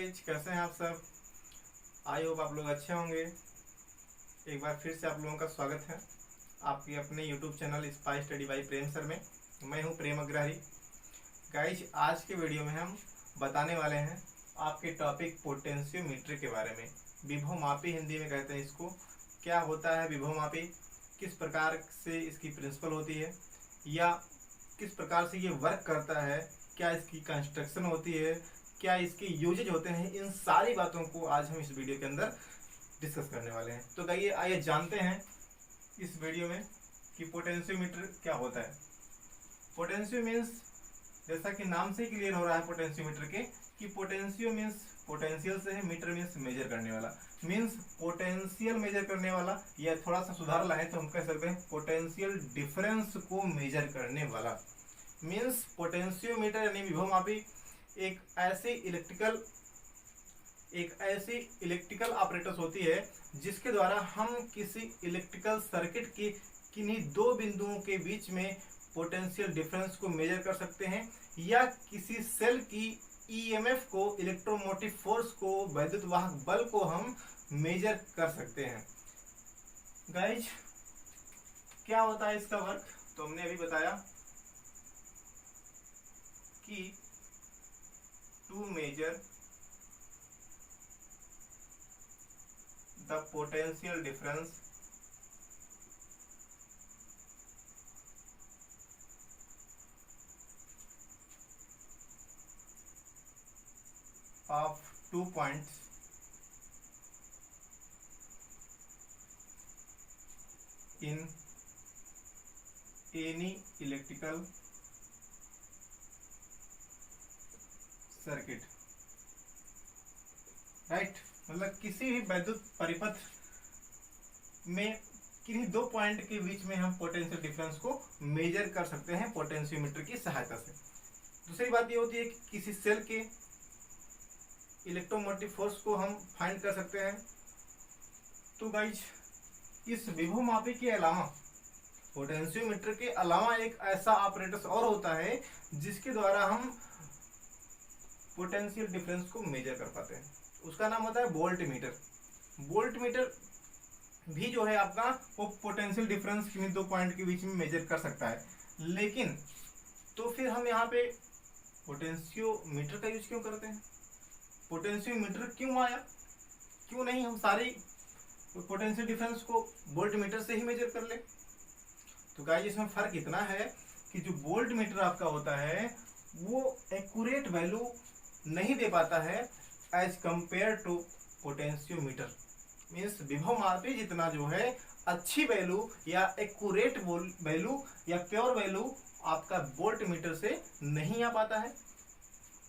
Guys, कैसे हैं आप सब। आई होप आप लोग अच्छे होंगे। एक बार फिर से आप लोगों का स्वागत है आपके अपने YouTube channel spy study by Prem sir में। मैं हूं प्रेम अग्रहरी। गाइज, आज के वीडियो में हम बताने वाले हैं आपके टॉपिक पोटेंशियोमीटर के बारे में। विभवमापी हिंदी में कहते हैं इसको। क्या होता है विभवमापी, किस प्रकार से इसकी प्रिंसिपल होती है या किस प्रकार से ये वर्क करता है, क्या इसकी कंस्ट्रक्शन होती है, क्या इसके यूजेज होते हैं, इन सारी बातों को आज हम इस वीडियो के अंदर डिस्कस करने वाले हैं। तो आइए जानते हैं इस वीडियो में कि पोटेंशियोमीटर क्या होता है। पोटेंशियो मीन्स, जैसा कि नाम से ही क्लियर हो रहा है पोटेंशियोमीटर के, कि पोटेंशियो मीन्स पोटेंशियल से है, मीटर मीन्स मेजर करने वाला, मीन्स पोटेंशियल मेजर करने वाला, या थोड़ा सा सुधार लाए तो हम कह सकते हैं पोटेंशियल डिफरेंस को मेजर करने वाला। मीन्स पोटेंशियोमीटर यानी विभवमापी एक ऐसी इलेक्ट्रिकल ऑपरेटर्स होती है जिसके द्वारा हम किसी इलेक्ट्रिकल सर्किट की किन्हीं दो बिंदुओं के बीच में पोटेंशियल डिफरेंस को मेजर कर सकते हैं, या किसी सेल की ईएमएफ को, इलेक्ट्रोमोटिव फोर्स को, वैद्युत वाहक बल को हम मेजर कर सकते हैं। गाइज, क्या होता है इसका वर्क, तो हमने अभी बताया कि to measure the potential difference of 2 points in any electrical circuit. Right, मतलब किसी भी वैद्युत परिपथ में किन्हीं दो पॉइंट के बीच में हम पोटेंशियल डिफरेंस को मेजर कर सकते हैं पोटेंशियोमीटर की सहायता से। दूसरी बात ये होती है कि किसी सेल के इलेक्ट्रोमोटिव फोर्स को हम फाइंड कर सकते हैं। तो गाइज, इस विभवमापी के अलावा, पोटेंशियोमीटर के अलावा एक ऐसा ऑपरेटर्स और होता है जिसके द्वारा हम पोटेंशियल डिफरेंस को मेजर कर पाते हैं। उसका नाम होता है वोल्ट मीटर। वोल्ट मीटर भी जो है आपका, वो पोटेंशियल डिफरेंस किन्हीं दो पॉइंट के बीच में मेजर कर सकता है। लेकिन तो फिर हम यहाँ पे पोटेंशियोमीटर का यूज क्यों करते हैं, पोटेंशियोमीटर क्यों आया, क्यों नहीं हम सारी पोटेंशियल डिफरेंस को वोल्ट मीटर से ही मेजर कर ले। तो गाइस, इसमें फर्क इतना है कि जो वोल्ट मीटर आपका होता है वो एक्यूरेट वैल्यू नहीं दे पाता है as compare to potentiometer. Means विभवमापी जितना जो है अच्छी वैल्यू या एक्यूरेट वैल्यू या प्योर वैल्यू आपका वोल्ट मीटर से नहीं आ पाता है।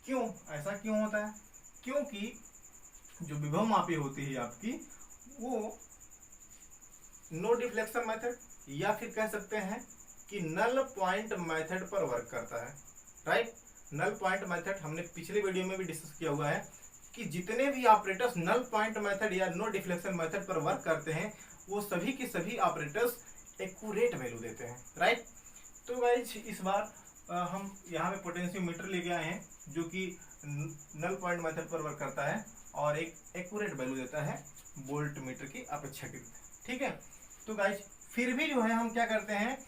क्यों, ऐसा क्यों होता है? क्योंकि जो विभवमापी होती है आपकी, वो नो डिफ्लेक्शन मेथड या फिर कह सकते हैं कि नल पॉइंट मेथड पर वर्क करता है। राइट, नल पॉइंट मेथड हमने पिछले वीडियो में भी डिस्कस किया हुआ है कि जितने भी ऑपरेटर्स नल पॉइंट मेथड या नो डिफ्लेक्शन मेथड पर वर्क करते हैं वो सभी के सभी ऑपरेटर्स एक्यूरेट वैल्यू देते हैं। राइट, तो गाइस, इस बार हम यहाँ पे पोटेंशियोमीटर लेके आए हैं जो कि नल पॉइंट मेथड पर वर्क करता है और एक एक्यूरेट वैल्यू देता है वोल्ट मीटर की अपेक्षाकृत। ठीक है, तो गाइस, फिर भी जो है हम क्या करते हैं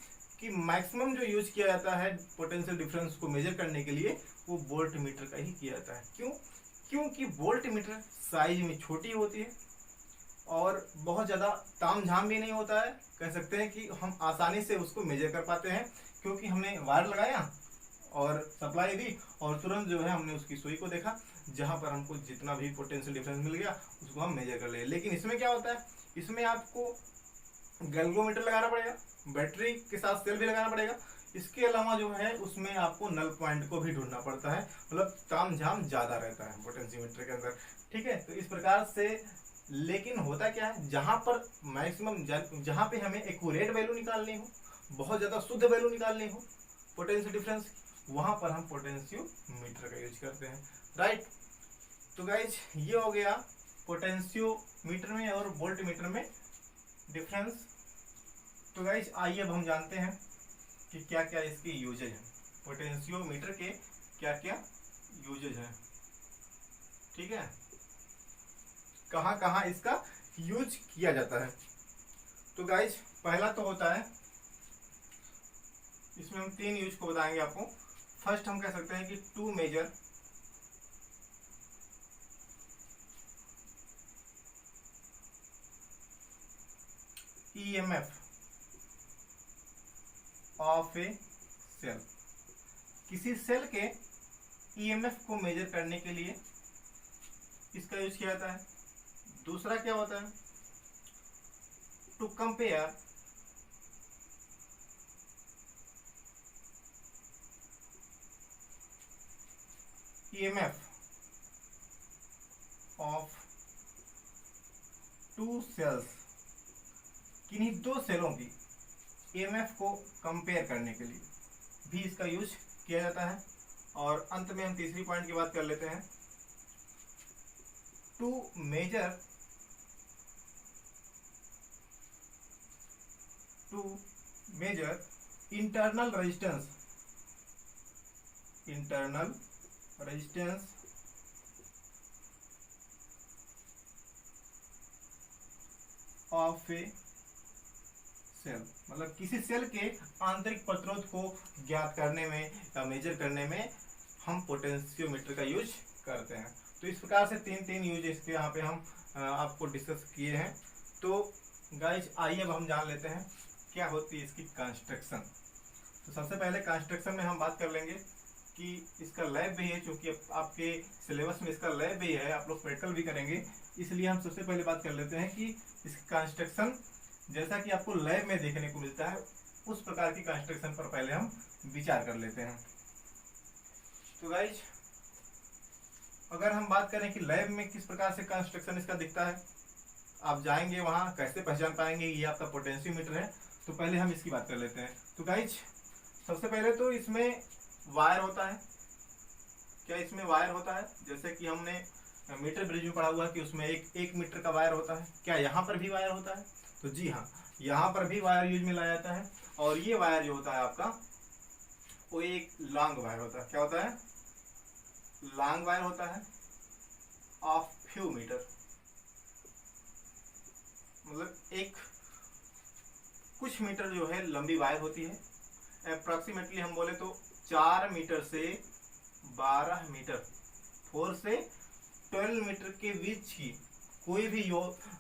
कि मैक्सिमम जो यूज किया जाता है पोटेंशियल डिफरेंस को मेजर करने के लिए वो वोल्ट मीटर का ही किया जाता है। क्यों? क्योंकि वोल्ट मीटर साइज में छोटी होती है और बहुत ज़्यादा तामझाम भी नहीं होता है। कह सकते हैं कि हम आसानी से उसको मेजर कर पाते हैं, क्योंकि हमने वायर लगाया और सप्लाई दी और तुरंत जो है हमने उसकी सुई को देखा, जहाँ पर हमको जितना भी पोटेंशियल डिफरेंस मिल गया उसको हम मेजर कर ले। लेकिन इसमें क्या होता है, इसमें आपको गैल्वेनोमीटर लगाना पड़ेगा, बैटरी के साथ सेल भी लगाना पड़ेगा। इसके अलावा जो है उसमें आपको नल पॉइंट को भी ढूंढना पड़ता है, मतलब तामझाम ज़्यादा रहता है पोटेंशियोमीटर के अंदर। ठीक है, तो इस प्रकार से, लेकिन होता क्या है, जहाँ पर मैक्सिमम, जहाँ पे हमें एक्यूरेट वैल्यू निकालनी हो, बहुत ज़्यादा शुद्ध वैल्यू निकालनी हो पोटेंशियल डिफरेंस, वहाँ पर हम पोटेंशियोमीटर का यूज करते हैं। राइट, तो गाइज, ये हो गया पोटेंशियोमीटर में और वोल्ट मीटर में डिफरेंस। तो गाइस, आइए अब हम जानते हैं कि क्या क्या इसके यूजेज हैं, पोटेंशियोमीटर के क्या क्या यूजेज हैं। ठीक है, कहाँ कहाँ इसका यूज किया जाता है। तो गाइज पहला तो होता है, इसमें हम 3 यूज को बताएंगे आपको। फर्स्ट हम कह सकते हैं कि to measure EMF of a cell. किसी सेल के EMF को मेजर करने के लिए इसका यूज किया जाता है। दूसरा क्या होता है, to compare EMF of two cells. किन्हीं 2 सेलों की EMF को कंपेयर करने के लिए भी इसका यूज किया जाता है। और अंत में हम तीसरी पॉइंट की बात कर लेते हैं, to measure internal resistance of a cell. मतलब किसी सेल के आंतरिक प्रतिरोध को ज्ञात करने में या मेजर करने में हम पोटेंशियोमीटर का यूज करते हैं। तो इस प्रकार से 3 यूज इसके यहाँ पे हम आपको डिस्कस किए हैं। तो गाइज आइए अब हम जान लेते हैं क्या होती है इसकी कंस्ट्रक्शन। तो सबसे पहले कंस्ट्रक्शन में हम बात कर लेंगे कि इसका लैब भी है, चूंकि आपके सिलेबस में इसका लैब भी है, आप लोग प्रैक्टिकल भी करेंगे, इसलिए हम सबसे पहले बात कर लेते हैं कि इसकी कंस्ट्रक्शन जैसा कि आपको लैब में देखने को मिलता है उस प्रकार की कंस्ट्रक्शन पर पहले हम विचार कर लेते हैं। तो गाइज अगर हम बात करें कि लैब में किस प्रकार से कंस्ट्रक्शन इसका दिखता है, आप जाएंगे वहां कैसे पहचान पाएंगे ये आपका पोटेंशियोमीटर है। तो पहले हम इसकी बात कर लेते हैं। तो गाइज सबसे पहले तो इसमें वायर होता है। क्या इसमें वायर होता है? जैसे कि हमने मीटर ब्रिज में पढ़ा हुआ है कि उसमें एक मीटर का वायर होता है। क्या यहाँ पर भी वायर होता है? तो जी हाँ, यहाँ पर भी वायर यूज में लाया जाता है। और ये वायर जो होता है आपका वो एक लॉन्ग वायर होता है। क्या होता है? लॉन्ग वायर होता है ऑफ फ्यू मीटर। मतलब एक कुछ मीटर जो है लंबी वायर होती है। अप्रॉक्सीमेटली हम बोले तो 4 मीटर से 12 मीटर, 4 से 12 मीटर के बीच की कोई भी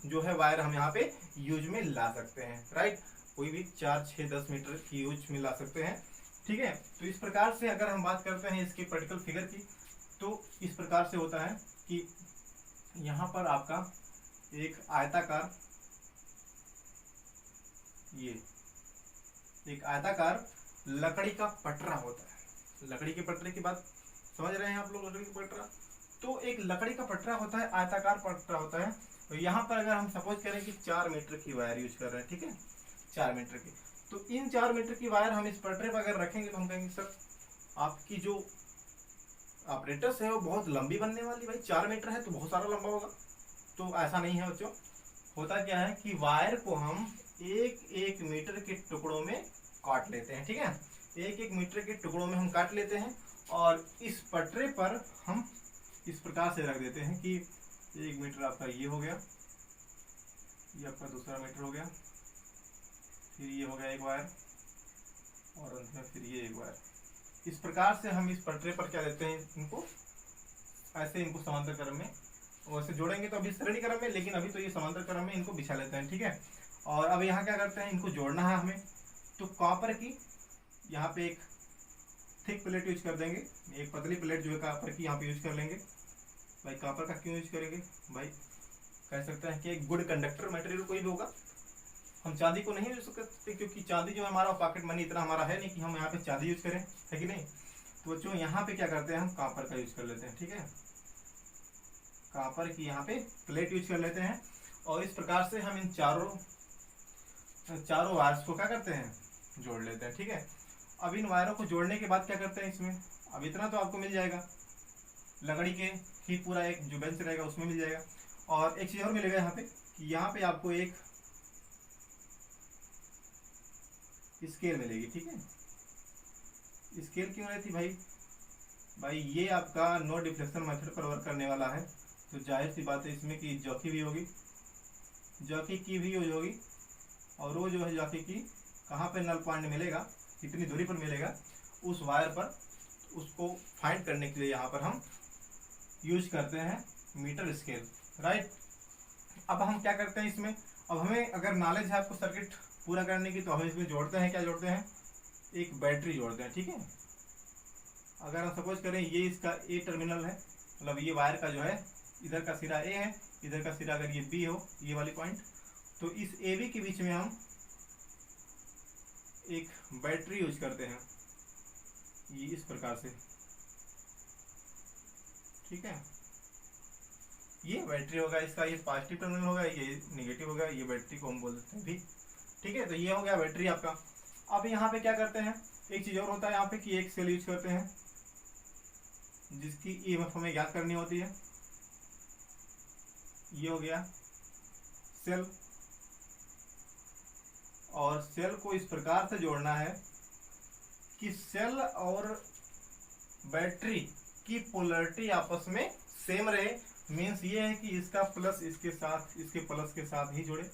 जो है वायर हम यहाँ पे यूज में ला सकते हैं। राइट, कोई भी 4, 6, 10 मीटर की यूज में ला सकते हैं। ठीक है, तो इस प्रकार से अगर हम बात करते हैं इसकी प्रैक्टिकल फिगर की, तो इस प्रकार से होता है कि यहाँ पर आपका एक आयताकार, ये एक आयताकार लकड़ी का पटरा होता है। लकड़ी के पटरे की बात समझ रहे हैं आप लोग? लकड़ी का पटरा, तो एक लकड़ी का पटरा होता है, आयताकार पटरा होता है। तो यहाँ पर अगर हम सपोज करें कि 4 मीटर की वायर यूज कर रहे हैं, ठीक है, 4 मीटर की, तो इन 4 मीटर की वायर हम इस पटरे पर अगर रखेंगे तो हम कहेंगे सर आपकी जो ऑपरेटर्स है वो बहुत लंबी बनने वाली। भाई 4 मीटर है तो बहुत सारा लंबा होगा। तो ऐसा नहीं है बच्चों। होता क्या है कि वायर को हम 1-1 मीटर के टुकड़ों में काट लेते हैं। ठीक है, 1-1 मीटर के टुकड़ों में हम काट लेते हैं और इस पटरे पर हम इस प्रकार से रख देते हैं कि 1 मीटर आपका ये हो गया, ये आपका दूसरा मीटर हो गया, फिर ये हो गया एक वायर और अंत में फिर ये एक वायर। इस प्रकार से हम इस पटरे पर क्या देते हैं, इनको ऐसे इनको समांतर क्रम में, वैसे जोड़ेंगे तो अभी श्रेणी क्रम में, लेकिन अभी तो ये समांतर क्रम में इनको बिछा लेते हैं। ठीक है, और अब यहाँ क्या करते हैं, इनको जोड़ना है हमें, तो कॉपर की यहाँ पे एक थिक प्लेट यूज कर देंगे, एक पतली प्लेट जो है कॉपर की यहाँ पे यूज कर लेंगे। भाई कॉपर का क्यों यूज करेंगे? भाई कह सकते हैं कि एक गुड कंडक्टर मटेरियल कोई भी होगा। हम चांदी को नहीं यूज करते क्योंकि चांदी जो हमारा पॉकेट मनी इतना हमारा है नहीं कि हम यहाँ पे चांदी यूज करें, है कि नहीं। तो बच्चों यहाँ पे क्या करते हैं, हम कॉपर का यूज कर लेते हैं। ठीक है, कॉपर की यहाँ पे प्लेट यूज कर लेते हैं और इस प्रकार से हम इन चारों वायर्स को क्या करते हैं, जोड़ लेते हैं। ठीक है, अब इन वायरों को जोड़ने के बाद क्या करते हैं, इसमें अब इतना तो आपको मिल जाएगा, लकड़ी के ही पूरा एक जो बेंच रहेगा उसमें मिल जाएगा। और एक चीज और मिलेगा यहाँ पे कि यहाँ पे आपको एक स्केल मिलेगी। ठीक है, स्केल क्यों रहती भाई? भाई ये आपका नो डिफ्लेक्शन मेथड पर वर्क करने वाला है। तो जाहिर सी बात है इसमें कि जॉकी भी होगी, जॉकी की भी यूज होगी, और वो जो है जॉकी की कहाँ पे नल पॉइंट मिलेगा, कितनी दूरी पर मिलेगा उस वायर पर, उसको फाइंड करने के लिए यहाँ पर हम यूज करते हैं मीटर स्केल, राइट। अब हम क्या करते हैं इसमें, अब हमें अगर नॉलेज है आपको सर्किट पूरा करने की, तो हम इसमें जोड़ते हैं, क्या जोड़ते हैं, एक बैटरी जोड़ते हैं, ठीक है। अगर हम सपोज करें ये इसका ए टर्मिनल है, मतलब ये वायर का जो है इधर का सिरा ए है, इधर का सिरा अगर ये बी हो, ये वाली पॉइंट, तो इस ए बी के बीच में हम एक बैटरी यूज करते हैं, ये इस प्रकार से, ठीक है। ये बैटरी होगा इसका, ये पॉजिटिव टर्मिनल होगा, ये निगेटिव होगा, ये बैटरी को हम बोल देते हैं भी, ठीक है। तो ये हो गया बैटरी आपका। अब यहाँ पे क्या करते हैं, एक चीज और होता है यहाँ पे कि एक सेल यूज करते हैं जिसकी ईएमएफ हमें ज्ञात करनी होती है, ये हो गया सेल, और सेल को इस प्रकार से जोड़ना है कि सेल और बैटरी की पोलैरिटी आपस में सेम रहे। मीन्स ये है कि इसका प्लस इसके साथ, इसके प्लस के साथ ही जुड़े,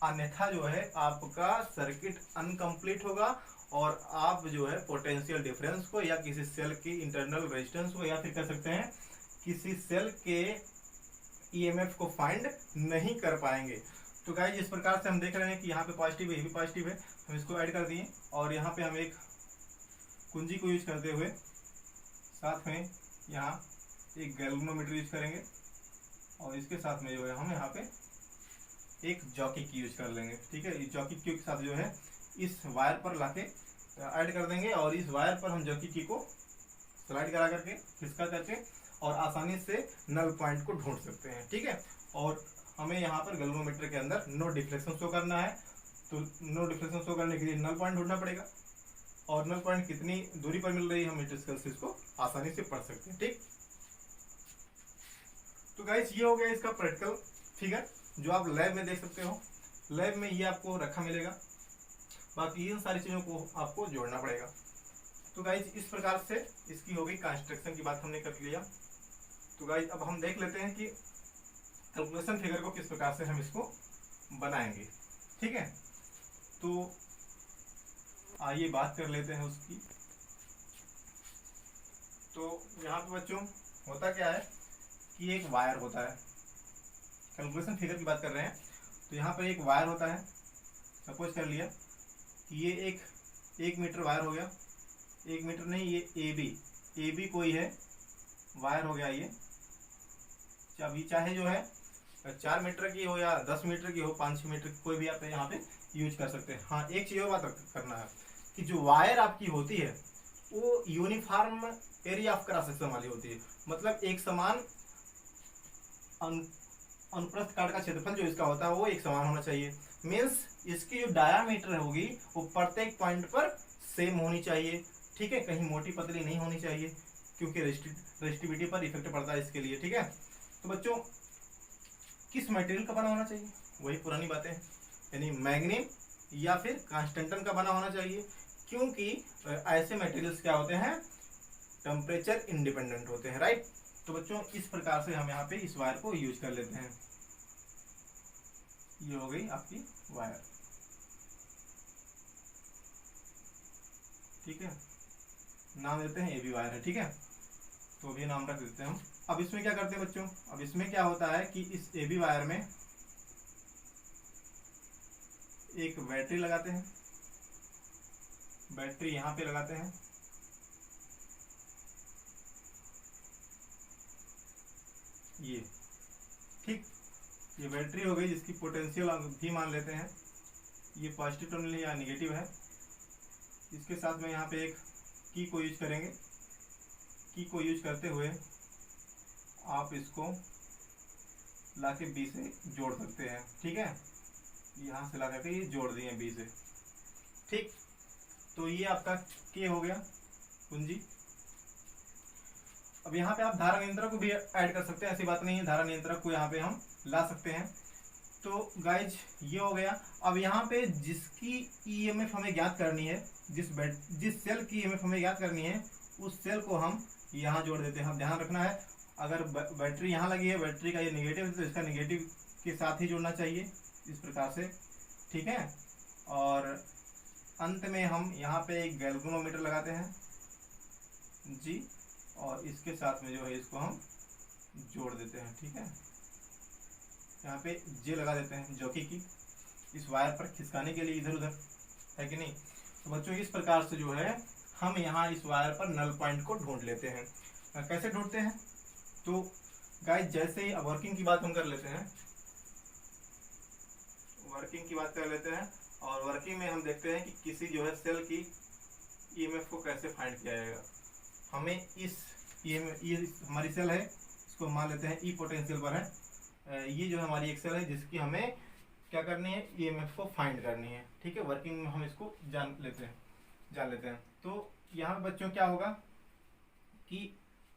अन्यथा जो है आपका सर्किट अनकंप्लीट होगा और आप जो है पोटेंशियल डिफरेंस को या किसी सेल की इंटरनल रेजिस्टेंस को, या फिर कह सकते हैं किसी सेल के ईएमएफ को फाइंड नहीं कर पाएंगे। तो गाइस इस प्रकार से हम देख रहे हैं कि यहाँ पे पॉजिटिव है, ये भी पॉजिटिव है, हम इसको ऐड कर दिए, और यहाँ पे हम एक कुंजी को यूज करते हुए साथ में यहाँ एक गैल्वेनोमीटर यूज करेंगे, और इसके साथ में जो है हम यहाँ पे एक जॉकी की यूज कर लेंगे, ठीक है। इस जॉकी की के साथ जो है इस वायर पर लाके ऐड कर देंगे, और इस वायर पर हम जॉकी की को स्लाइड करा करके, खिसका करके, और आसानी से नल पॉइंट को ढूंढ सकते हैं, ठीक है। और हमें यहाँ पर गैल्वेनोमीटर के अंदर नो डिफ्लेक्शन शो करना है, तो नो डिफ्लेक्शन शो करने के लिए नल पॉइंट ढूंढना पड़ेगा, और नल पॉइंट कितनी दूरी पर मिल रही है हम मीटर स्केल से इसको आसानी से पढ़ सकते हैं, ठीक। तो गाइस ये हो गया इसका प्रैक्टिकल फिगर जो आप लैब में देख सकते हो, लैब में ये आपको रखा मिलेगा, बाकी इन सारी चीज़ों को आपको जोड़ना पड़ेगा। तो गाइस इस प्रकार से इसकी हो गई कंस्ट्रक्शन की बात हमने कर लिया। तो गाइस अब हम देख लेते हैं कि कैलकुलेशन फिगर को किस प्रकार से हम इसको बनाएंगे, ठीक है। तो आइए बात कर लेते हैं उसकी। तो यहाँ पे बच्चों होता क्या है कि एक वायर होता है, कैलकुलेशन फिगर की बात कर रहे हैं, तो यहाँ पर एक वायर होता है, सपोज कर लिया कि ये एक मीटर वायर हो गया, एक मीटर नहीं, ये ए बी कोई है वायर हो गया, ये अभी चाहे जो है 4 मीटर की हो या 10 मीटर की हो, 5-6 मीटर की, कोई भी आप यहाँ पे यूज कर सकते हैं। हाँ एक चीज़ और बात करना है कि जो वायर आपकी होती है वो uniform area of cross section वाली होती है, मतलब एक समान अनुप्रस्थ काट का क्षेत्रफल जो इसका होता है वो एक समान होना चाहिए। मीन्स इसकी जो डायामीटर होगी वो प्रत्येक पॉइंट पर सेम होनी चाहिए, ठीक है, कहीं मोटी पतली नहीं होनी चाहिए, क्योंकि रेजिस्टिविटी पर इफेक्ट पड़ता है इसके लिए, ठीक है। तो बच्चों किस मटेरियल का बना होना चाहिए, वही पुरानी बातें हैं, यानी मैग्नीम या फिर कांस्टेंटन का बना होना चाहिए, क्योंकि ऐसे मटेरियल्स क्या होते हैं, टेम्परेचर इंडिपेंडेंट होते हैं, राइट। तो बच्चों इस प्रकार से हम यहाँ पे इस वायर को यूज कर लेते हैं। ये हो गई आपकी वायर, ठीक है, नाम देते हैं, ये भी वायर है, ठीक है, तो भी नाम रख देते हैं हम। अब इसमें क्या करते हैं बच्चों, अब इसमें क्या होता है कि इस ए बी वायर में एक बैटरी लगाते हैं, बैटरी यहाँ पे लगाते हैं, ये ठीक, ये बैटरी हो गई जिसकी पोटेंशियल भी मान लेते हैं, ये पॉजिटिव टर्मिनल है या निगेटिव है। इसके साथ में यहाँ पे एक की को यूज करेंगे, की को यूज करते हुए आप इसको लाके बी से जोड़ सकते हैं, ठीक है, यहाँ से ला करके ये जोड़ दिए बी से, ठीक। तो ये आपका के हो गया कुंजी। अब यहाँ पे आप धारा नियंत्रक को भी ऐड कर सकते हैं, ऐसी बात नहीं है, धारा नियंत्रक को यहाँ पे हम ला सकते हैं। तो गाइज ये हो गया। अब यहाँ पे जिसकी ईएमएफ हमें ज्ञात करनी है, जिस सेल की ईएमएफ हमें ज्ञात करनी है, उस सेल को हम यहाँ जोड़ देते हैं। ध्यान रखना है अगर बैटरी यहाँ लगी है, बैटरी का ये निगेटिव है तो इसका निगेटिव के साथ ही जुड़ना चाहिए इस प्रकार से, ठीक है। और अंत में हम यहाँ पे एक गैल्वेनोमीटर लगाते हैं जी, और इसके साथ में जो है इसको हम जोड़ देते हैं, ठीक है। यहाँ पे जे लगा देते हैं जॉकी की इस वायर पर खिसकाने के लिए इधर उधर, है कि नहीं। तो बच्चों इस प्रकार से जो है हम यहाँ इस वायर पर नल पॉइंट को ढूंढ लेते हैं। कैसे ढूंढते हैं, तो गाइस जैसे ही वर्किंग की बात हम कर लेते हैं, वर्किंग की बात कर लेते हैं, और वर्किंग में हम देखते हैं कि किसी जो है सेल की ईएमएफ को कैसे फाइंड किया जाएगा। हमें इस ये हमारी सेल है, इसको मान लेते हैं ई पोटेंशियल पर है। ये जो हमारी एक सेल है जिसकी हमें क्या करनी है, ईएमएफ को फाइंड करनी है, ठीक है। वर्किंग में हम इसको जान लेते हैं। तो यहाँ बच्चों क्या होगा कि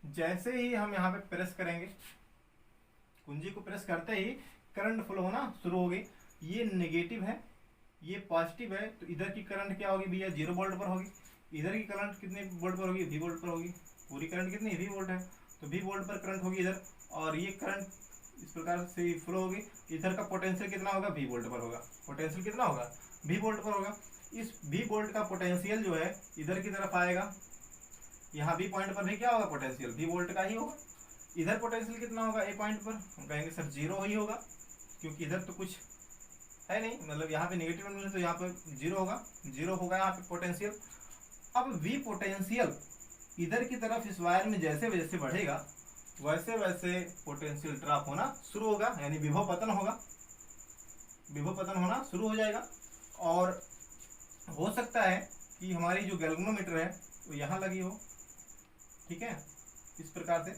जैसे ही हम यहाँ पे प्रेस करेंगे, कुंजी को प्रेस करते ही करंट फ्लो होना शुरू होगी। ये नेगेटिव है, ये पॉजिटिव है, तो इधर की करंट क्या होगी भैया, 0 वोल्ट पर होगी। इधर की करंट कितने वोल्ट पर होगी, V वोल्ट पर होगी। पूरी करंट कितनी V वोल्ट है, तो V वोल्ट पर करंट होगी इधर, और ये करंट इस प्रकार से फ्लो होगी। इधर का पोटेंशियल कितना होगा, V वोल्ट पर होगा। पोटेंशियल कितना होगा, V वोल्ट पर होगा। इस V वोल्ट का पोटेंशियल जो है इधर की तरफ आएगा, यहाँ B पॉइंट पर भी क्या होगा, पोटेंशियल V वोल्ट का ही होगा। इधर पोटेंशियल कितना होगा A पॉइंट पर, हम कहेंगे सर 0 ही होगा, क्योंकि इधर तो कुछ है नहीं, मतलब यहाँ पे नेगेटिव मिले तो यहाँ पे 0 होगा, 0 होगा यहाँ पे पोटेंशियल। अब V पोटेंशियल इधर की तरफ इस वायर में जैसे जैसे बढ़ेगा वैसे वैसे पोटेंशियल ड्रॉप होना शुरू होगा, यानी विभव पतन होगा, विभव पतन होना शुरू हो जाएगा। और हो सकता है कि हमारी जो गैल्वेनोमीटर है वो यहाँ लगी हो, ठीक है, इस प्रकार से,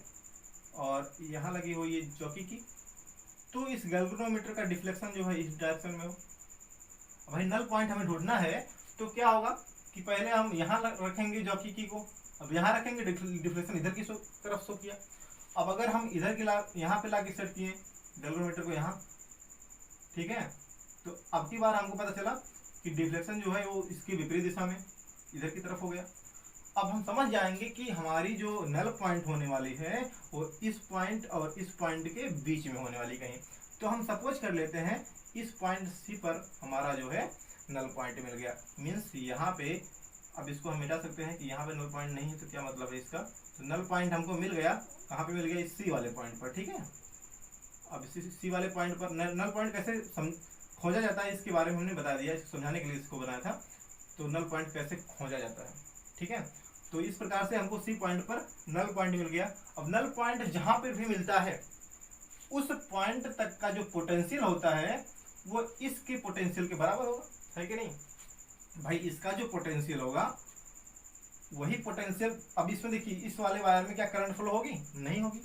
और यहाँ लगी हो ये चौकी की, तो इस गैल्वेनोमीटर का डिफ्लेक्शन जो है इस डायरेक्शन में हो। भाई नल पॉइंट हमें ढूंढना है, तो क्या होगा कि पहले हम यहाँ रखेंगे जॉकी की को, अब यहाँ रखेंगे, डिफ्लेक्शन इधर की तरफ शो किया। अब अगर हम इधर की यहाँ पे लाके सेट किए गैल्वेनोमीटर को यहाँ, ठीक है, तो अब की बार हमको पता चला कि डिफ्लेक्शन जो है वो इसकी विपरीत दिशा में इधर की तरफ हो गया। अब हम समझ जाएंगे कि हमारी जो नल पॉइंट होने वाली है वो इस पॉइंट और इस पॉइंट के बीच में होने वाली कहीं। तो हम सपोज कर लेते हैं इस पॉइंट सी पर हमारा जो है नल पॉइंट मिल गया, मीन्स यहाँ पे, अब इसको हम मिटा सकते हैं कि यहाँ पे नल पॉइंट नहीं है, तो क्या मतलब है इसका, तो नल पॉइंट हमको मिल गया, कहाँ पे मिल गया, इस सी वाले पॉइंट पर, ठीक है। अब इस सी वाले पॉइंट पर नल पॉइंट कैसे खोजा जाता है इसके बारे में हमने बता दिया, इसको समझाने के लिए इसको बनाया था। तो नल पॉइंट कैसे खोजा जाता है, ठीक है। तो इस प्रकार से हमको सी पॉइंट पर नल पॉइंट मिल गया। अब नल पॉइंट जहां पे भी मिलता है उस पॉइंट तक का जो पोटेंशियल होता है वो इसके पोटेंशियल के बराबर होगा, है कि नहीं भाई। इसका जो पोटेंशियल होगा वही पोटेंशियल, अब इसमें देखिए इस वाले वायर में क्या करंट फ्लो होगी, नहीं होगी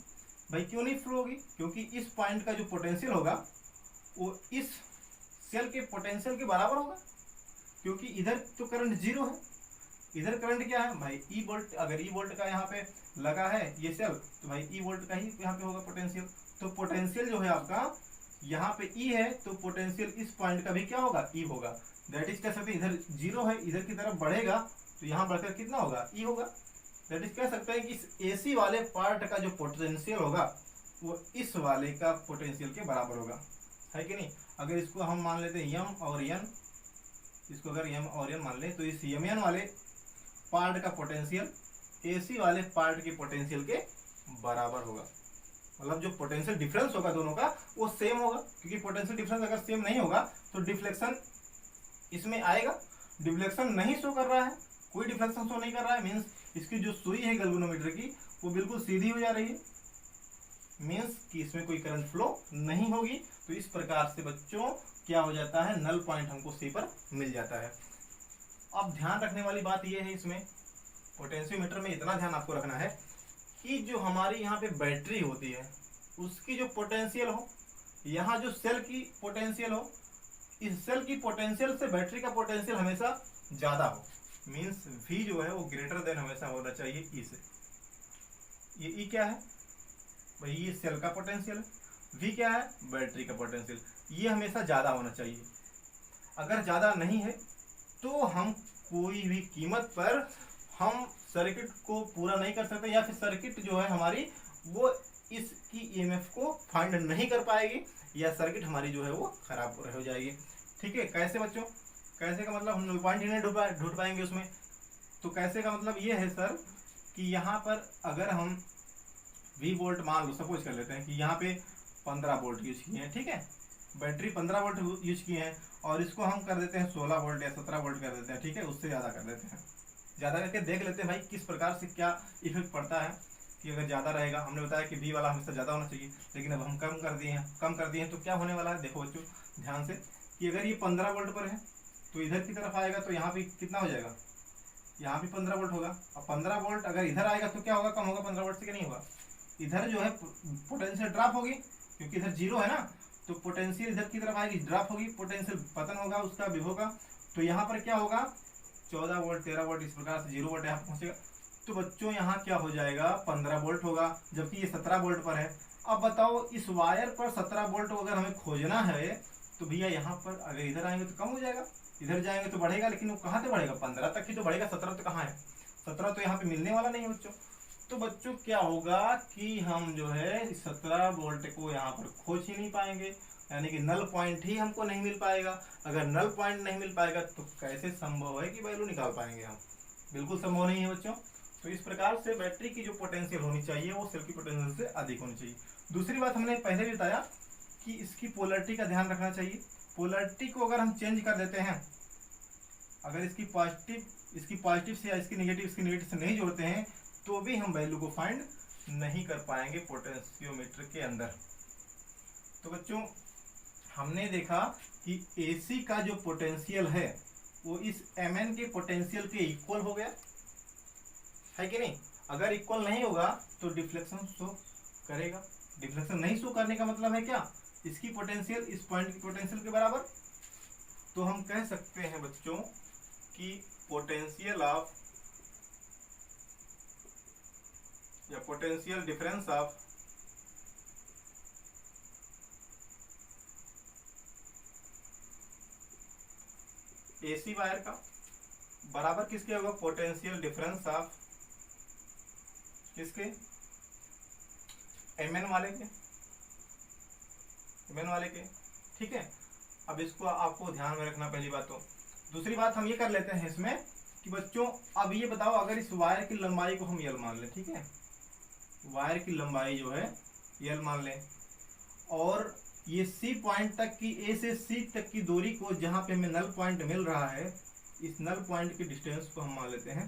भाई। क्यों नहीं फ्लो होगी, क्योंकि इस पॉइंट का जो पोटेंशियल होगा वो इस सेल के पोटेंशियल के बराबर होगा, क्योंकि इधर तो करंट 0 है, इधर करंट क्या है भाई, ई वोल्ट। अगर ई वोल्ट का यहाँ पे लगा है ये सेल, तो भाई ई वोल्ट का ही यहाँ पे होगा पोटेंशियल। तो पोटेंशियल जो है आपका यहाँ पे ई है, तो पोटेंशियल इस पॉइंट का भी क्या होगा, ई होगा। दैट इज कह सकते हैं इधर 0 है, इधर की तरफ बढ़ेगा तो यहाँ बढ़कर कितना होगा, ई होगा। दैट इज कह सकते हैं कि इस एसी वाले पार्ट का जो पोटेंशियल होगा वो इस वाले का पोटेंशियल के बराबर होगा, है कि नहीं। अगर इसको हम मान लेते हैं यम और एन, इसको अगर यम और एन मान ले, तो इस यम एन वाले पार्ट का पोटेंशियल एसी वाले पार्ट के पोटेंशियल के बराबर होगा। मतलब जो पोटेंशियल डिफरेंस होगा दोनों का वो सेम होगा, क्योंकि पोटेंशियल डिफरेंस अगर सेम नहीं होगा तो डिफ्लेक्शन इसमें आएगा। डिफ्लेक्शन नहीं शो कर रहा है, कोई डिफ्लेक्शन शो नहीं कर रहा है, मीन्स इसकी जो सुई है गैल्वेनोमीटर की वो बिल्कुल सीधी हो जा रही है, मीन्स कि इसमें कोई करंट फ्लो नहीं होगी। तो इस प्रकार से बच्चों क्या हो जाता है, नल पॉइंट हमको सी पर मिल जाता है। अब ध्यान रखने वाली बात यह है, इसमें पोटेंशियोमीटर में इतना ध्यान आपको रखना है कि जो हमारी यहाँ पे बैटरी होती है उसकी जो पोटेंशियल हो, यहाँ जो सेल की पोटेंशियल हो, इस सेल की पोटेंशियल से बैटरी का पोटेंशियल हमेशा ज़्यादा हो, मीन्स V जो है वो ग्रेटर देन हमेशा होना चाहिए E से। ये E क्या है भाई, ये सेल का पोटेंशियल है, V क्या है, बैटरी का पोटेंशियल, ये हमेशा ज़्यादा होना चाहिए। अगर ज़्यादा नहीं है तो हम कोई भी कीमत पर हम सर्किट को पूरा नहीं कर सकते, या फिर सर्किट जो है हमारी वो इसकी ईएमएफ को फाइंड नहीं कर पाएगी या सर्किट हमारी जो है वो खराब हो जाएगी। ठीक है, कैसे बच्चों, कैसे का मतलब हम नुल पॉइंट ही नहीं ढूंढ पाएंगे उसमें। तो कैसे का मतलब ये है सर कि यहाँ पर अगर हम V वोल्ट मान लो, सपोज कर लेते हैं कि यहाँ पे 15 वोल्ट यूज किए हैं, ठीक है, बैटरी 15 वोल्ट यूज किए हैं और इसको हम कर देते हैं 16 वोल्ट या 17 वोल्ट कर देते हैं, ठीक है, उससे ज़्यादा कर देते हैं। ज़्यादा करके देख लेते हैं भाई किस प्रकार से क्या इफेक्ट पड़ता है कि अगर ज़्यादा रहेगा, हमने बताया कि V वाला हमेशा ज़्यादा होना चाहिए, लेकिन अब हम कम कर दिए हैं तो क्या होने वाला है, देखो बच्चों ध्यान से कि अगर ये 15 वोल्ट पर है तो इधर की तरफ आएगा तो यहाँ पे कितना हो जाएगा, यहाँ भी 15 वोल्ट होगा। अब 15 वोल्ट अगर इधर आएगा तो क्या होगा, कम होगा 15 वोल्ट से, क्या नहीं होगा, इधर जो है पोटेंशियल ड्रॉप होगी क्योंकि इधर जीरो है ना, तो पोटेंशियल इधर की तरफ आएगी, ड्रॉप होगी, पोटेंशियल पतन होगा उसका, विभव का। तो यहाँ पर क्या होगा 14 वोल्ट 13 वोल्ट इस प्रकार से 0 वोल्ट यहाँ पहुंचेगा। तो बच्चों यहाँ क्या हो जाएगा 15 वोल्ट होगा, जबकि ये 17 वोल्ट पर है। अब बताओ इस वायर पर 17 वोल्ट अगर हमें खोजना है तो भैया यहाँ पर अगर इधर आएंगे तो कम हो जाएगा, इधर जाएंगे तो बढ़ेगा, लेकिन वो कहाँ से बढ़ेगा, 15 तक ही तो बढ़ेगा, 17 तो कहाँ है, 17 तो यहाँ पे मिलने वाला नहीं है बच्चों। तो बच्चों क्या होगा कि हम जो है 17 वोल्ट को यहाँ पर खोज ही नहीं पाएंगे, यानी कि नल पॉइंट ही हमको नहीं मिल पाएगा। अगर नल पॉइंट नहीं मिल पाएगा तो कैसे संभव है कि वैल्यू निकाल पाएंगे हम, बिल्कुल संभव नहीं है बच्चों। तो इस प्रकार से बैटरी की जो पोटेंशियल होनी चाहिए वो सेल की पोटेंशियल से अधिक होनी चाहिए। दूसरी बात हमने पहले भी बताया कि इसकी पोलरिटी का ध्यान रखना चाहिए। पोलरिटी को अगर हम चेंज कर देते हैं, अगर इसकी पॉजिटिव से या इसकी नेगेटिव से नहीं जोड़ते हैं तो भी हम वैल्यू को फाइंड नहीं कर पाएंगे पोटेंशियोमीटर के अंदर। तो बच्चों हमने देखा कि AC का जो पोटेंशियल है वो इस Mn के पोटेंशियल के इक्वल हो गया है कि नहीं। अगर इक्वल नहीं होगा तो डिफ्लेक्शन शो करेगा। डिफ्लेक्शन नहीं शो करने का मतलब है क्या, इसकी पोटेंशियल इस पॉइंट की पोटेंशियल के बराबर। तो हम कह सकते हैं बच्चों कि पोटेंशियल ऑफ या potential difference of AC wire का बराबर किसके होगा, पोटेंशियल डिफरेंस ऑफ किसके, Mn वाले के, ठीक है। अब इसको आपको ध्यान में रखना पहली बात। तो दूसरी बात हम ये कर लेते हैं इसमें कि बच्चों अब ये बताओ अगर इस वायर की लंबाई को हम L मान लें, ठीक है, वायर की लंबाई जो है L मान लें और ये C पॉइंट तक की, A से C तक की दूरी को जहां पे हमें नल पॉइंट मिल रहा है, इस नल पॉइंट की डिस्टेंस को हम मान लेते हैं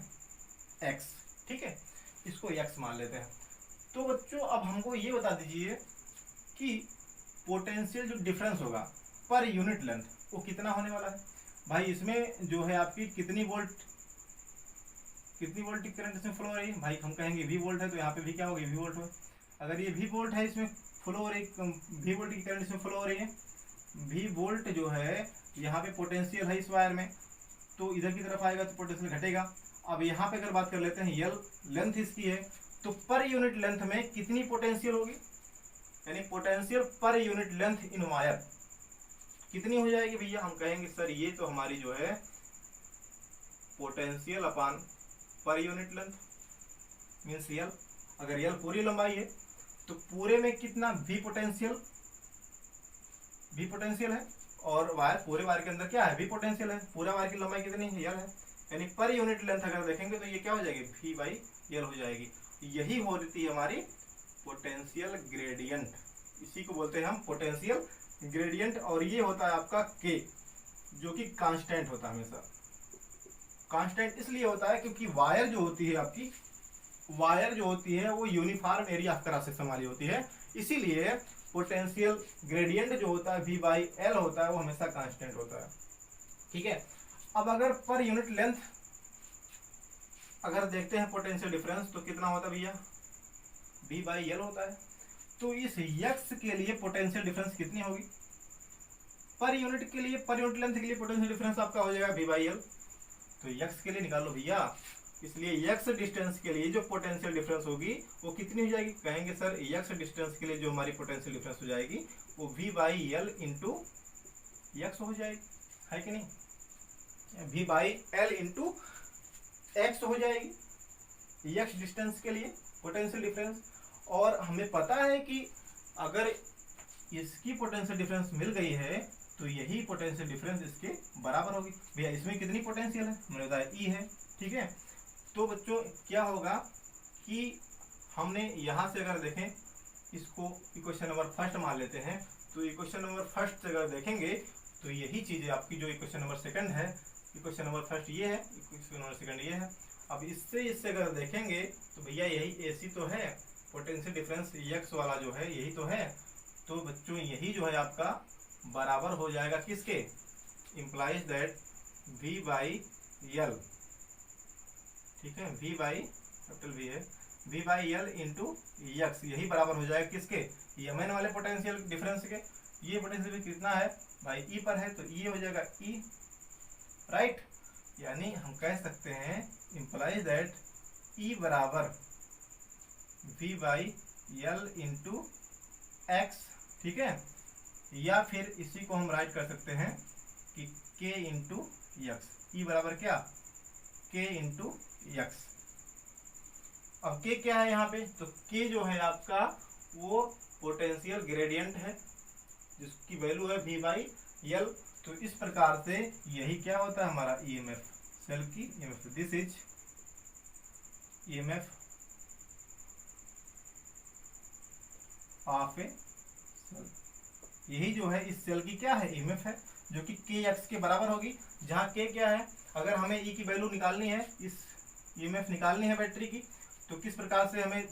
x, ठीक है, इसको x मान लेते हैं। तो बच्चों अब हमको ये बता दीजिए कि पोटेंशियल जो डिफरेंस होगा पर यूनिट लेंथ वो कितना होने वाला है। भाई इसमें जो है आपकी कितनी वोल्ट की करंट इसमें फ्लो हो रही है, भाई हम कहेंगे V वोल्ट है तो यहाँ पे भी क्या होगी, V वोल्ट हो। अगर ये V वोल्ट है इसमें फ्लो हो रही, V वोल्ट की करंट इसमें फ्लो हो रही है, V वोल्ट जो है यहाँ पे पोटेंशियल है इस वायर में, तो इधर की तरफ आएगा तो पोटेंशियल घटेगा। अब यहाँ पे अगर बात कर लेते हैं L लेंथ इसकी है, तो पर यूनिट लेंथ में कितनी पोटेंशियल होगी, यानी पोटेंशियल पर यूनिट लेंथ इन वायर कितनी हो जाएगी भैया। हम कहेंगे सर ये तो हमारी जो है पोटेंशियल अपान per unit length means L। अगर L पूरी लंबाई है तो पूरे में कितना V पोटेंशियल है और वायर, पूरे वायर के अंदर क्या है, V पोटेंशियल है। पूरा वायर की लंबाई कितनी है, L है, यानी पर यूनिट लेंथ अगर देखेंगे तो ये क्या हो जाएगी, V/L हो जाएगी। यही होती है हमारी पोटेंशियल ग्रेडियंट, इसी को बोलते हैं हम पोटेंशियल ग्रेडियंट। और ये होता है आपका K जो कि कांस्टेंट होता है हमेशा। कांस्टेंट इसलिए होता है क्योंकि वायर जो होती है आपकी, वायर जो होती है वो uniform area of cross section वाली होती है, इसीलिए पोटेंशियल ग्रेडियंट जो होता है V/L होता है वो हमेशा कांस्टेंट होता है, ठीक है। अब अगर पर यूनिट लेंथ अगर देखते हैं पोटेंशियल डिफरेंस तो कितना होता है भैया, V/L होता है। तो इस x के लिए पोटेंशियल डिफरेंस कितनी होगी, पर यूनिट के लिए, पर यूनिट लेंथ के लिए पोटेंशियल डिफरेंस आपका हो जाएगा V/L। तो x के लिए निकालो भैया, इसलिए x डिस्टेंस के लिए जो पोटेंशियल डिफरेंस होगी वो कितनी हो जाएगी, कहेंगे सर x डिस्टेंस के लिए जो हमारी पोटेंशियल डिफरेंस हो जाएगी वो V/L इंटू x हो जाएगी, है कि नहीं, V/L इंटू x हो जाएगी x डिस्टेंस के लिए पोटेंशियल डिफरेंस। और हमें पता है कि अगर इसकी पोटेंशियल डिफरेंस मिल गई है तो यही पोटेंशियल डिफरेंस इसके बराबर होगी। भैया इसमें कितनी पोटेंशियल है, मैंने बताया ई है, ठीक है। तो बच्चों क्या होगा कि हमने यहाँ से अगर देखें इसको इक्वेशन नंबर फर्स्ट मान लेते हैं, तो इक्वेशन नंबर फर्स्ट से अगर देखेंगे तो यही चीज़ है आपकी जो इक्वेशन नंबर सेकंड है। इक्वेशन नंबर फर्स्ट ये है, इक्वेशन नंबर सेकंड ये है। अब इससे अगर देखेंगे तो भैया यही एसी तो है, पोटेंशियल डिफरेंस एक्स वाला जो है यही तो है। तो बच्चों यही जो है आपका बराबर हो जाएगा किसके, implies that V by L, ठीक है, V बाई कैपिटल V है, V by L into x, यही बराबर हो जाएगा किसके, यमन वाले पोटेंशियल डिफरेंस के। ये पोटेंशियल कितना है भाई, ई पर है, तो ये हो जाएगा ई, राइट। यानी हम कह सकते हैं इम्प्लाइज दैट ई बराबर V by L into x, ठीक है। या फिर इसी को हम राइट कर सकते हैं कि K इंटू एक्स, ई बराबर क्या, K इंटू एक्स। अब K क्या है यहाँ पे, तो K जो है आपका वो पोटेंशियल ग्रेडियंट है जिसकी वैल्यू है V बाई एल। तो इस प्रकार से यही क्या होता है हमारा EMF, सेल की EMF, this is EMF of a cell. यही जो है इस सेल की क्या है EMF है, जो कि Kx के बराबर होगी, जहाँ K क्या है, अगर हमें E की वैल्यू निकालनी है, इस EMF निकालनी है बैटरी की, तो किस प्रकार से हमें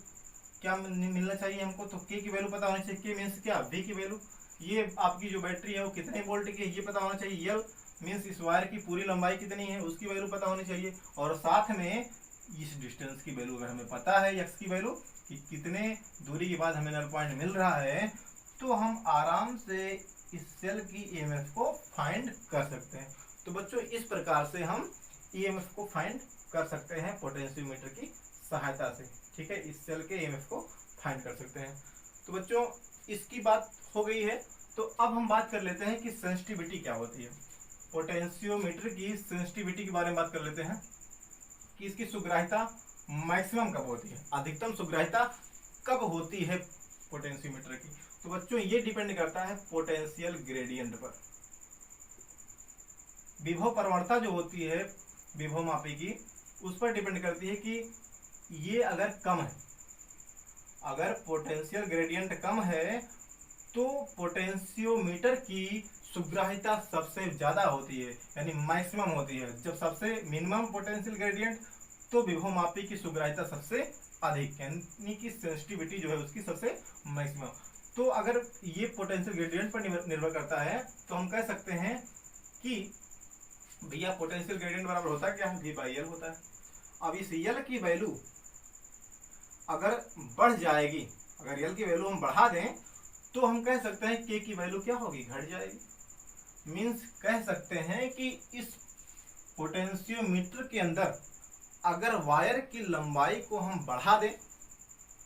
क्या मिलना चाहिए हमको, तो K की वैल्यू पता होनी चाहिए। K मीन्स क्या, V की वैल्यू, ये आपकी जो बैटरी है वो कितने वोल्ट की है ये पता होना चाहिए। L मीन्स इस वायर की पूरी लंबाई कितनी है उसकी वैल्यू पता होनी चाहिए, और साथ में इस डिस्टेंस की वैल्यू अगर हमें पता है, x की वैल्यू कि कितने दूरी के बाद हमें नल पॉइंट मिल रहा है, तो हम आराम से इस सेल की EMF को फाइंड कर सकते हैं। तो बच्चों इस प्रकार से हम EMF को फाइंड कर सकते हैं पोटेंशियोमीटर की सहायता से, ठीक है। इस सेल के EMF को फाइंड कर सकते हैं। तो बच्चों इसकी बात हो गई है, तो अब हम बात कर लेते हैं कि सेंसिटिविटी क्या होती है। पोटेंशियोमीटर की सेंसिटिविटी के बारे में बात कर लेते हैं कि इसकी सुग्राह्यता मैक्सिमम कब होती है, अधिकतम सुग्राह्यता कब होती है पोटेंशियोमीटर की। तो बच्चों ये डिपेंड करता है पोटेंशियल ग्रेडियंट पर। विभव प्रवणता जो होती है विभव मापी की, उस पर डिपेंड करती है कि ये अगर कम है, अगर पोटेंशियल ग्रेडियंट कम है तो पोटेंशियोमीटर की सुग्राह्यता सबसे ज्यादा होती है, यानी मैक्सिमम होती है। जब सबसे मिनिमम पोटेंशियल ग्रेडियंट, तो विभव मापी की सुग्राह्यता सबसे अधिक, यानी कि सेंसिटिविटी जो है उसकी सबसे मैक्सिमम। तो अगर ये पोटेंशियल ग्रेडियंट पर निर्भर करता है, तो हम कह सकते हैं कि भैया पोटेंशियल ग्रेडियंट बराबर होता है क्या, V बाई एल होता है। अब इस एल की वैल्यू अगर बढ़ जाएगी, अगर एल की वैल्यू हम बढ़ा दें, तो हम कह सकते हैं K की वैल्यू क्या होगी, घट जाएगी। मीन्स कह सकते हैं कि इस पोटेंशियोमीटर के अंदर अगर वायर की लंबाई को हम बढ़ा दें,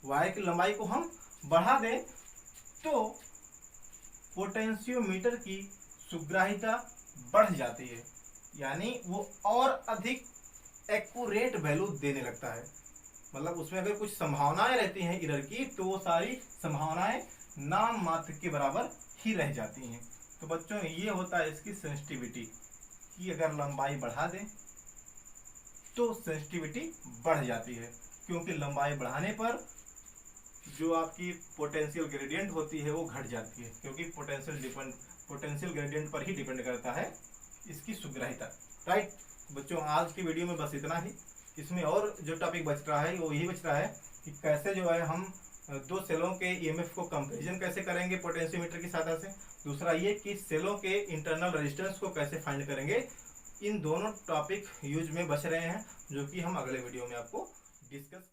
वायर की लंबाई को हम बढ़ा दें, तो पोटेंशियोमीटर की सुग्राह्यता बढ़ जाती है, यानी वो और अधिक एक्यूरेट वैल्यू देने लगता है। मतलब उसमें अगर कुछ संभावनाएं रहती हैं एरर की, तो वो सारी संभावनाएं नाम मात्र के बराबर ही रह जाती हैं। तो बच्चों ये होता है इसकी सेंसिटिविटी, कि अगर लंबाई बढ़ा दें तो सेंसिटिविटी बढ़ जाती है, क्योंकि लंबाई बढ़ाने पर जो आपकी पोटेंशियल ग्रेडियंट होती है वो घट जाती है, क्योंकि पोटेंशियल ग्रेडियंट पर ही डिपेंड करता है इसकी सुग्राह्यता, राइट। बच्चों आज की वीडियो में बस इतना ही। इसमें और जो टॉपिक बच रहा है वो यही बच रहा है कि कैसे जो है हम दो सेलों के EMF को कंपैरिजन कैसे करेंगे पोटेंशियोमीटर की सहायता से। दूसरा ये कि सेलों के इंटरनल रेजिस्टेंस को कैसे फाइंड करेंगे। इन दोनों टॉपिक यूज में बच रहे हैं, जो कि हम अगले वीडियो में आपको डिस्कस